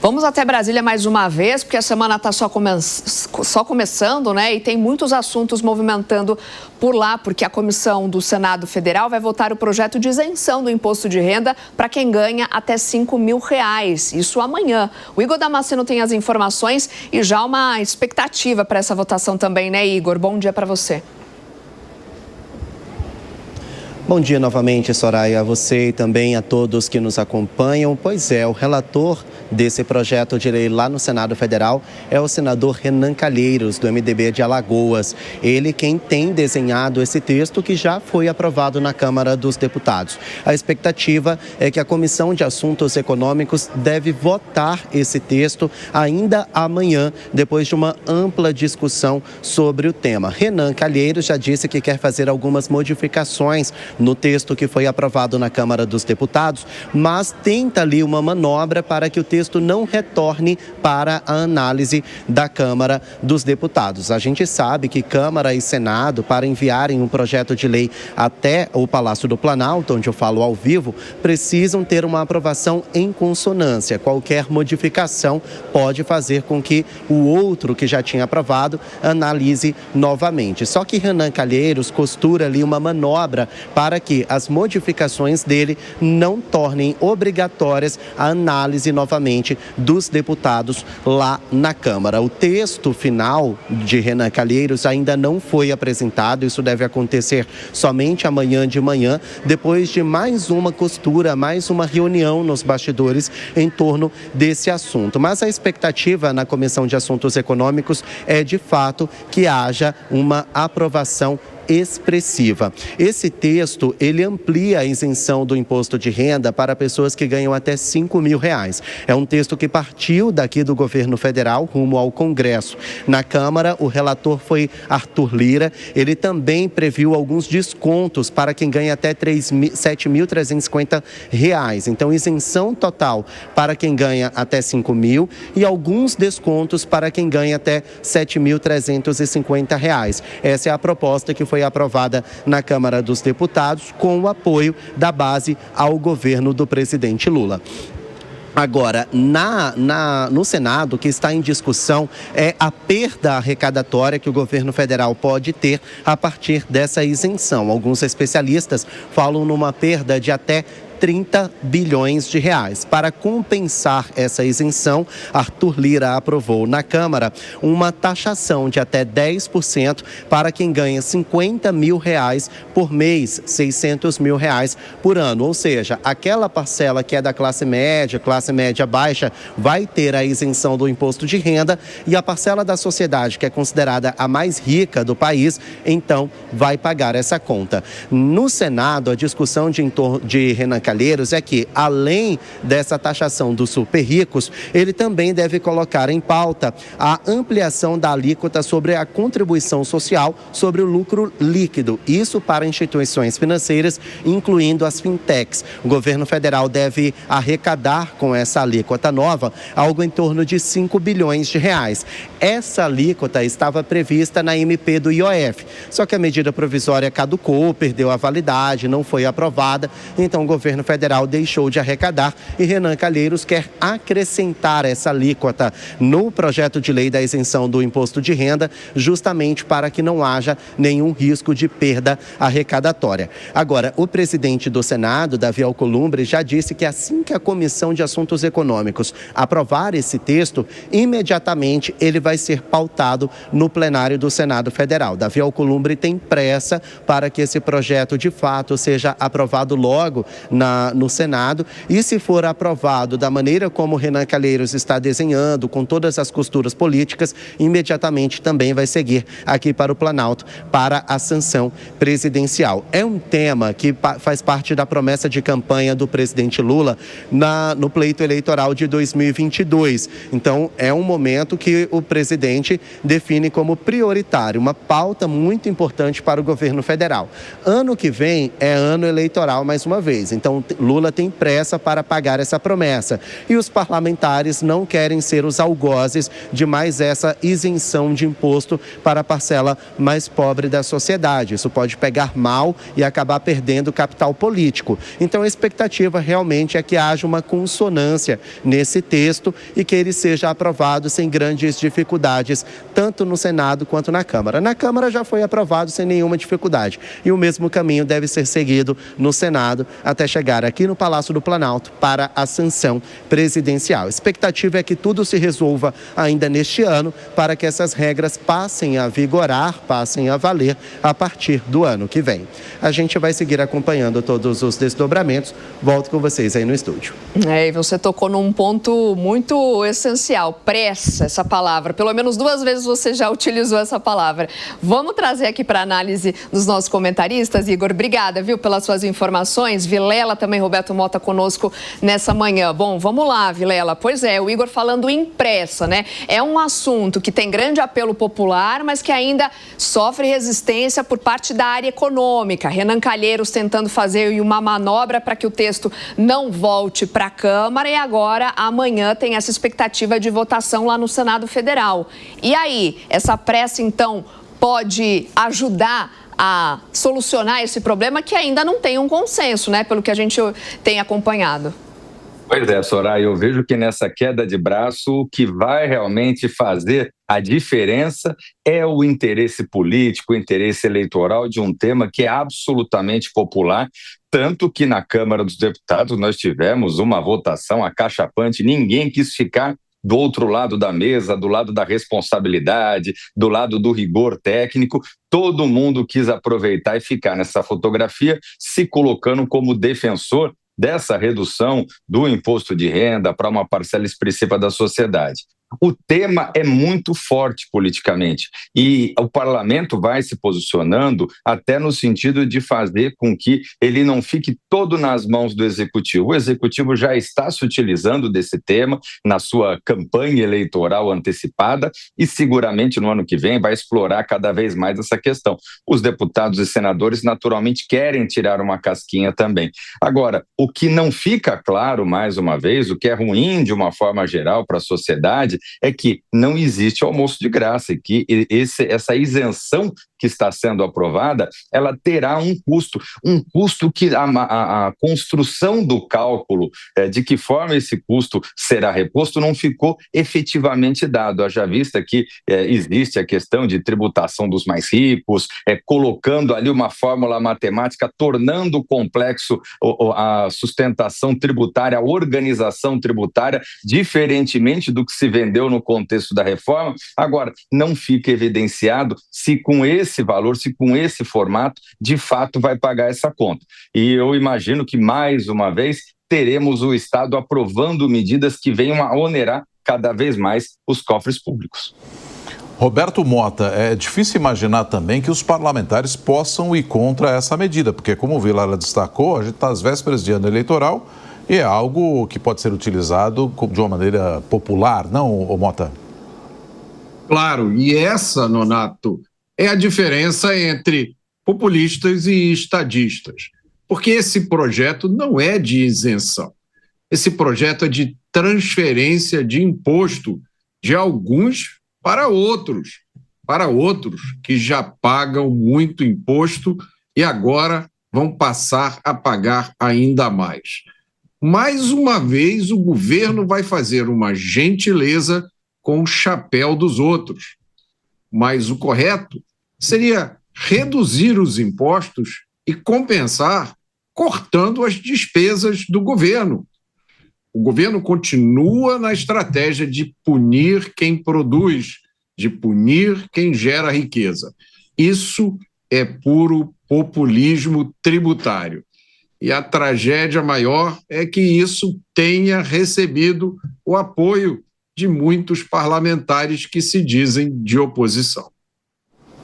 Vamos até Brasília mais uma vez, porque a semana está só começando, né? E tem muitos assuntos movimentando por lá, porque a comissão do Senado Federal vai votar o projeto de isenção do imposto de renda para quem ganha até R$5 mil. Isso amanhã. O Igor Damasceno tem as informações e já uma expectativa para essa votação também, né, Igor? Bom dia para você. Bom dia novamente, Soraya, a você e também a todos que nos acompanham. Pois é, o relator desse projeto de lei lá no Senado Federal é o senador Renan Calheiros, do MDB de Alagoas. Ele quem tem desenhado esse texto que já foi aprovado na Câmara dos Deputados. A expectativa é que a Comissão de Assuntos Econômicos deve votar esse texto ainda amanhã, depois de uma ampla discussão sobre o tema. Renan Calheiros já disse que quer fazer algumas modificações no texto que foi aprovado na Câmara dos Deputados, mas tenta ali uma manobra para que o texto não retorne para a análise da Câmara dos Deputados. A gente sabe que Câmara e Senado, para enviarem um projeto de lei até o Palácio do Planalto, onde eu falo ao vivo, precisam ter uma aprovação em consonância. Qualquer modificação pode fazer com que o outro que já tinha aprovado analise novamente. Só que Renan Calheiros costura ali uma manobra para que as modificações dele não tornem obrigatórias a análise novamente dos deputados lá na Câmara. O texto final de Renan Calheiros ainda não foi apresentado, isso deve acontecer somente amanhã de manhã, depois de mais uma costura, mais uma reunião nos bastidores em torno desse assunto. Mas a expectativa na Comissão de Assuntos Econômicos é, de fato, que haja uma aprovação expressiva. Esse texto, ele amplia a isenção do imposto de renda para pessoas que ganham até R$5 mil. É um texto que partiu daqui do governo federal rumo ao Congresso. Na Câmara, o relator foi Arthur Lira. Ele também previu alguns descontos para quem ganha até R$7.350. Então, isenção total para quem ganha até R$5 mil e alguns descontos para quem ganha até R$7.350. Essa é a proposta que foi aprovada na Câmara dos Deputados com o apoio da base ao governo do presidente Lula. Agora, no Senado, o que está em discussão é a perda arrecadatória que o governo federal pode ter a partir dessa isenção. Alguns especialistas falam numa perda de até R$30 bilhões. Para compensar essa isenção, Arthur Lira aprovou na Câmara uma taxação de até 10% para quem ganha R$50 mil por mês, R$600 mil por ano. Ou seja, aquela parcela que é da classe média baixa, vai ter a isenção do imposto de renda e a parcela da sociedade que é considerada a mais rica do país, então vai pagar essa conta. No Senado, a discussão de Renan Calheiros é que, além dessa taxação dos super ricos, ele também deve colocar em pauta a ampliação da alíquota sobre a contribuição social sobre o lucro líquido, isso para instituições financeiras, incluindo as fintechs. O governo federal deve arrecadar com essa alíquota nova algo em torno de R$5 bilhões. Essa alíquota estava prevista na MP do IOF, só que a medida provisória caducou, perdeu a validade, não foi aprovada, então o governo federal deixou de arrecadar e Renan Calheiros quer acrescentar essa alíquota no projeto de lei da isenção do imposto de renda, justamente para que não haja nenhum risco de perda arrecadatória. Agora, o presidente do Senado, Davi Alcolumbre, já disse que assim que a Comissão de Assuntos Econômicos aprovar esse texto, imediatamente ele vai ser pautado no plenário do Senado Federal. Davi Alcolumbre tem pressa para que esse projeto de fato seja aprovado logo no Senado e, se for aprovado da maneira como Renan Calheiros está desenhando, com todas as costuras políticas, imediatamente também vai seguir aqui para o Planalto para a sanção presidencial. É um tema que faz parte da promessa de campanha do presidente Lula no pleito eleitoral de 2022. Então, é um momento que o presidente define como prioritário, uma pauta muito importante para o governo federal. Ano que vem é ano eleitoral mais uma vez, então Então, Lula tem pressa para pagar essa promessa. E os parlamentares não querem ser os algozes de mais essa isenção de imposto para a parcela mais pobre da sociedade. Isso pode pegar mal e acabar perdendo capital político. Então, a expectativa realmente é que haja uma consonância nesse texto e que ele seja aprovado sem grandes dificuldades, tanto no Senado quanto na Câmara. Na Câmara já foi aprovado sem nenhuma dificuldade. E o mesmo caminho deve ser seguido no Senado até chegar aqui no Palácio do Planalto para a sanção presidencial. A expectativa é que tudo se resolva ainda neste ano para que essas regras passem a vigorar, passem a valer a partir do ano que vem. A gente vai seguir acompanhando todos os desdobramentos. Volto com vocês aí no estúdio. E você tocou num ponto muito essencial, pressa, essa palavra. Pelo menos 2 vezes você já utilizou essa palavra. Vamos trazer aqui para análise dos nossos comentaristas. Igor, obrigada, viu, pelas suas informações. Vilela também, Roberto Mota conosco nessa manhã. Bom, vamos lá, Vilela. Pois é, o Igor falando em pressa, né? É um assunto que tem grande apelo popular, mas que ainda sofre resistência por parte da área econômica. Renan Calheiros tentando fazer uma manobra para que o texto não volte para a Câmara e agora, amanhã, tem essa expectativa de votação lá no Senado Federal. E aí, essa pressa, então, pode ajudar a solucionar esse problema que ainda não tem um consenso, né? Pelo que a gente tem acompanhado. Pois é, Soraya, eu vejo que nessa queda de braço o que vai realmente fazer a diferença é o interesse político, o interesse eleitoral de um tema que é absolutamente popular, tanto que na Câmara dos Deputados nós tivemos uma votação acachapante, ninguém quis ficar do outro lado da mesa, do lado da responsabilidade, do lado do rigor técnico, todo mundo quis aproveitar e ficar nessa fotografia, se colocando como defensor dessa redução do imposto de renda para uma parcela expressiva da sociedade. O tema é muito forte politicamente e o parlamento vai se posicionando até no sentido de fazer com que ele não fique todo nas mãos do executivo. O executivo já está se utilizando desse tema na sua campanha eleitoral antecipada e seguramente no ano que vem vai explorar cada vez mais essa questão. Os deputados e senadores naturalmente querem tirar uma casquinha também. Agora, o que não fica claro, mais uma vez, o que é ruim de uma forma geral para a sociedade, é que não existe almoço de graça e que essa isenção que está sendo aprovada, ela terá um custo que a construção do cálculo de que forma esse custo será reposto não ficou efetivamente dado. Haja vista que existe a questão de tributação dos mais ricos, colocando ali uma fórmula matemática, tornando complexo a sustentação tributária, a organização tributária, diferentemente do que se vendeu no contexto da reforma. Agora, não fica evidenciado se com esse valor, se com esse formato, de fato vai pagar essa conta. E eu imagino que, mais uma vez, teremos o Estado aprovando medidas que venham a onerar cada vez mais os cofres públicos. Roberto Mota, é difícil imaginar também que os parlamentares possam ir contra essa medida, porque, como o Vilela destacou, a gente está às vésperas de ano eleitoral e é algo que pode ser utilizado de uma maneira popular, não, Mota? Claro, e essa, Nonato, é a diferença entre populistas e estadistas, porque esse projeto não é de isenção, esse projeto é de transferência de imposto de alguns para outros que já pagam muito imposto e agora vão passar a pagar ainda mais. Mais uma vez, o governo vai fazer uma gentileza com o chapéu dos outros. Mas o correto seria reduzir os impostos e compensar cortando as despesas do governo. O governo continua na estratégia de punir quem produz, de punir quem gera riqueza. Isso é puro populismo tributário. E a tragédia maior é que isso tenha recebido o apoio de muitos parlamentares que se dizem de oposição.